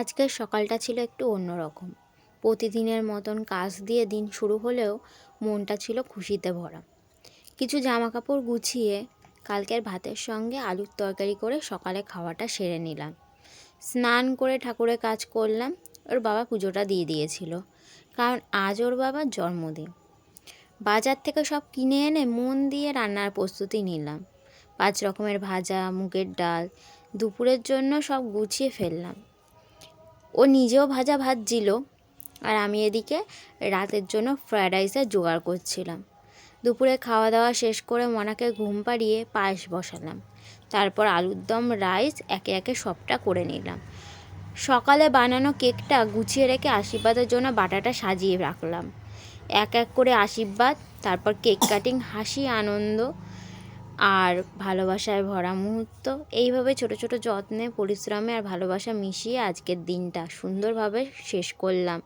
আজকের সকালটা ছিল একটু অন্যরকম। প্রতিদিনের মতন কাজ দিয়ে দিন শুরু হলেও মনটা ছিল খুশিতে ভরা। কিছু জামাকাপড় গুছিয়ে কালকের ভাতের সঙ্গে আলুর তরকারি করে সকালে খাওয়াটা সেরে নিলাম। স্নান করে ঠাকুরের কাজ করলাম। ওর বাবা পুজোটা দিয়ে দিয়েছিল, কারণ আজ ওর বাবার জন্মদিন। বাজার থেকে সব কিনে এনে মন দিয়ে রান্নার প্রস্তুতি নিলাম। 5 রকমের ভাজা, মুগের ডাল, দুপুরের জন্য সব গুছিয়ে ফেললাম। ও নিজেও ভাজা ভাজছিল, আর আমি এদিকে রাতের জন্য ফ্রায়েড রাইসের জোগাড় করছিলাম। দুপুরে খাওয়া দাওয়া শেষ করে মনাকে ঘুম পাড়িয়ে পায়েস বসালাম। তারপর আলুর দম, রাইস একে একে সবটা করে নিলাম। সকালে বানানো কেকটা গুছিয়ে রেখে আশীর্বাদের জন্য বাটাটা সাজিয়ে রাখলাম। এক এক করে আশীর্বাদ, তারপর কেক কাটিং, হাসি, আনন্দ আর ভালোবাসায় ভরা মুহূর্ত। এইভাবে ছোট ছোট যত্নে, পরিশ্রমে আর ভালোবাসা মিশিয়ে আজকের দিনটা সুন্দরভাবে শেষ করলাম।